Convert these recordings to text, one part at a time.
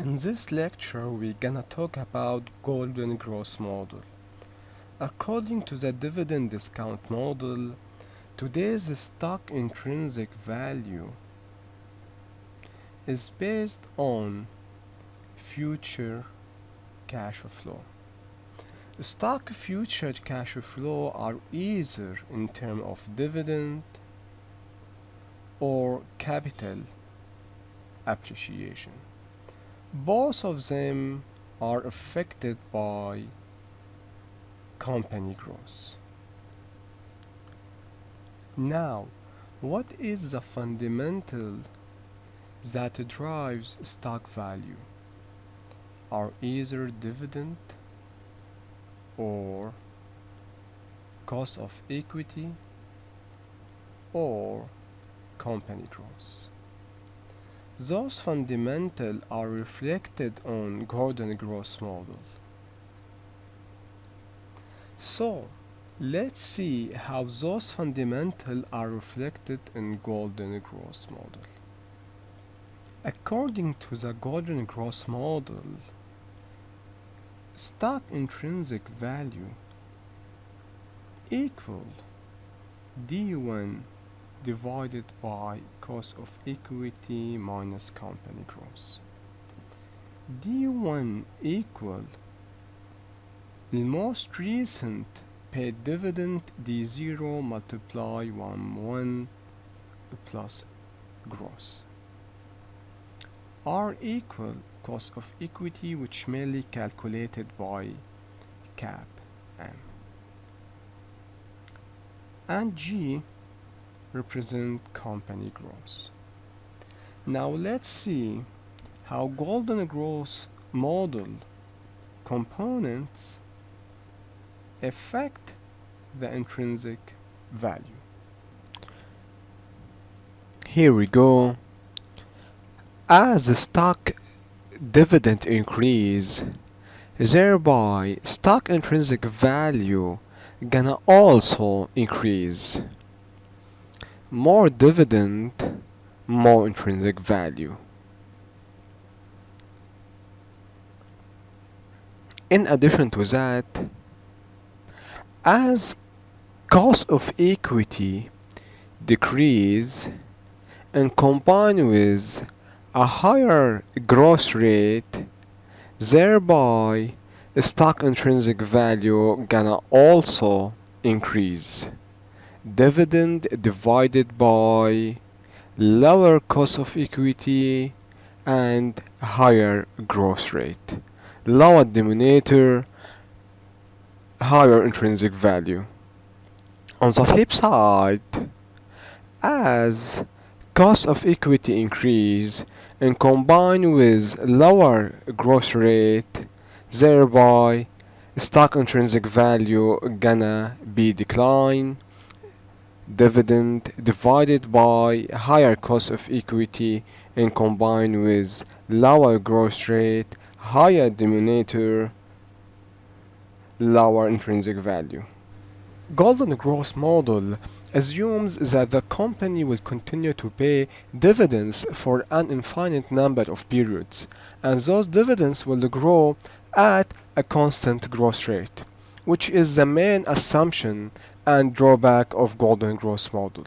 In this lecture, we're gonna talk about golden growth model. According to the dividend discount model, today's stock intrinsic value is based on future cash flow. Stock future cash flow are either in terms of dividend or capital appreciation. Both of them are affected by company growth. Now, what is the fundamental that drives stock value? Are either dividend or cost of equity or company growth. Those fundamentals are reflected on golden growth model. So, let's see how those fundamentals are reflected in golden growth model. According to the golden growth model, stock intrinsic value equal D1 divided by cost of equity minus company growth. D1 equal the most recent paid dividend D0 multiply 1 plus gross. R equal cost of equity, which mainly calculated by cap M. And G represent company growth. Now let's see how golden growth model components affect the intrinsic value. Here we go. As the stock dividend increase, thereby stock intrinsic value gonna also increase. More dividend, more intrinsic value. In addition to that, as cost of equity decrease and combined with a higher growth rate, thereby stock intrinsic value gonna also increase. Dividend divided by lower cost of equity and higher growth rate. Lower denominator, higher intrinsic value. On the flip side, as cost of equity increase and combined with lower growth rate, thereby stock intrinsic value gonna be decline. Dividend divided by higher cost of equity and combined with lower growth rate, higher denominator, lower intrinsic value. Golden growth model assumes that the company will continue to pay dividends for an infinite number of periods, and those dividends will grow at a constant growth rate, which is the main assumption and drawback of golden growth model.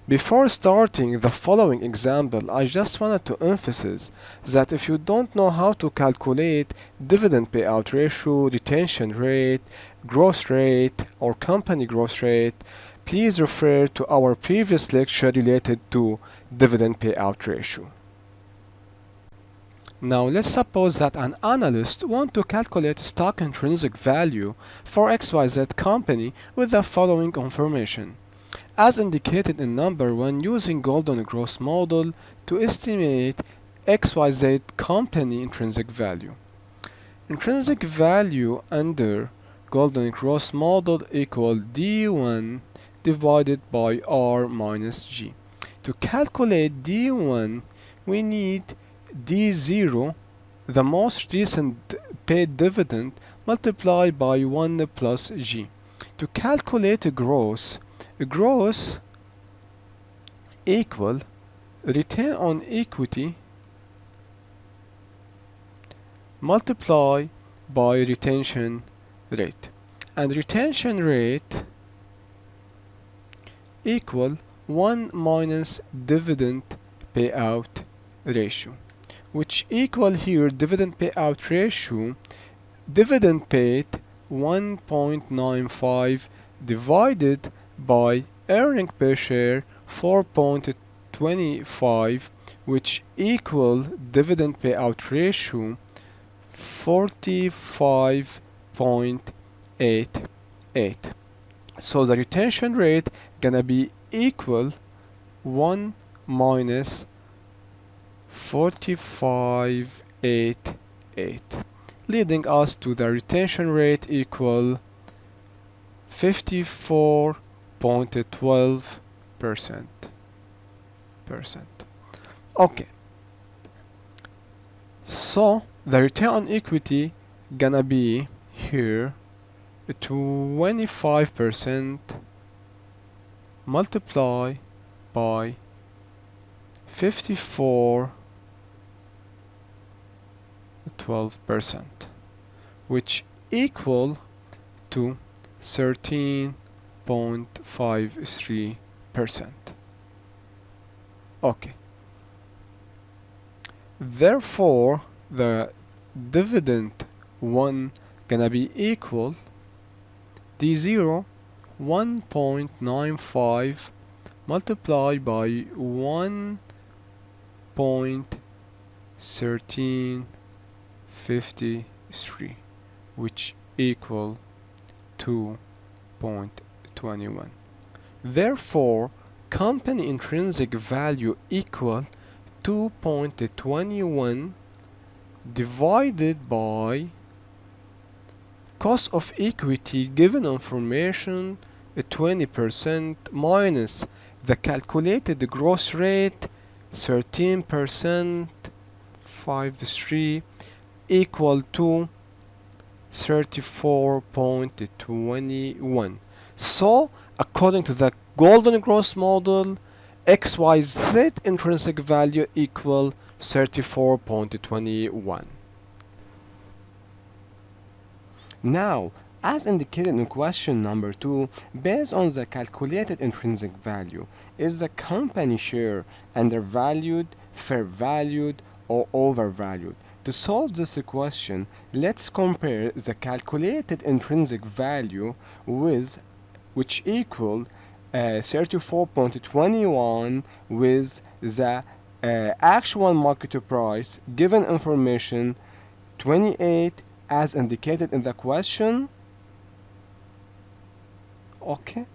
Before starting the following example, I just wanted to emphasize that if you don't know how to calculate dividend payout ratio, retention rate, growth rate, or company growth rate, please refer to our previous lecture related to dividend payout ratio. Now let's suppose that an analyst wants to calculate stock intrinsic value for XYZ company with the following information. As indicated in number 1, using golden growth model to estimate XYZ company intrinsic value. Intrinsic value under golden growth model equal D1 divided by R minus G. To calculate D1, we need D0, the most recent paid dividend, multiplied by 1 plus G. To calculate growth equal return on equity multiply by retention rate. And retention rate equal 1 minus dividend payout ratio, which equal here dividend payout ratio, dividend paid 1.95 divided by earning per share 4.25, which equal dividend payout ratio 45.88. So the retention rate gonna be equal 1 minus 45.88, leading us to the retention rate equal 54.12%. Okay, so the return on equity gonna be here 25% multiply by 54.12%, which equal to 13.53%. Okay. Therefore, the dividend 1 gonna be equal D0 1.95 multiplied by 1.1353, which equal 2.21. Therefore, company intrinsic value equal 2.21 divided by cost of equity given information 20% minus the calculated gross rate 13% 53 equal to 34.21. So according to the golden gross model, XYZ intrinsic value equal 34.21. Now, as indicated in question number 2, based on the calculated intrinsic value, is the company share undervalued, fair valued, or overvalued? To solve this question, let's compare the calculated intrinsic value with which equal 34.21 with the actual market price given information 28 as indicated in the question. Okay,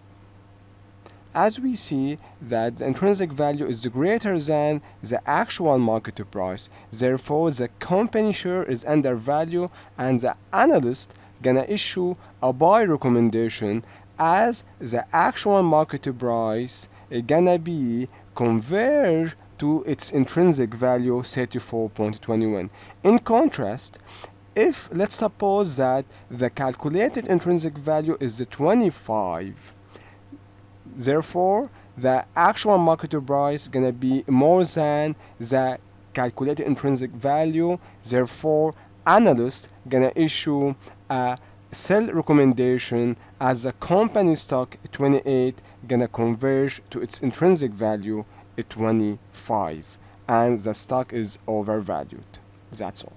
as we see that the intrinsic value is greater than the actual market price, therefore the company share is undervalued and the analyst gonna issue a buy recommendation as the actual market price is gonna be converged to its intrinsic value 34.21. In contrast, if let's suppose that the calculated intrinsic value is the 25, therefore the actual market price is gonna be more than the calculated intrinsic value, therefore analyst gonna issue a sell recommendation as the company stock 28 gonna converge to its intrinsic value 25 and the stock is overvalued. That's all.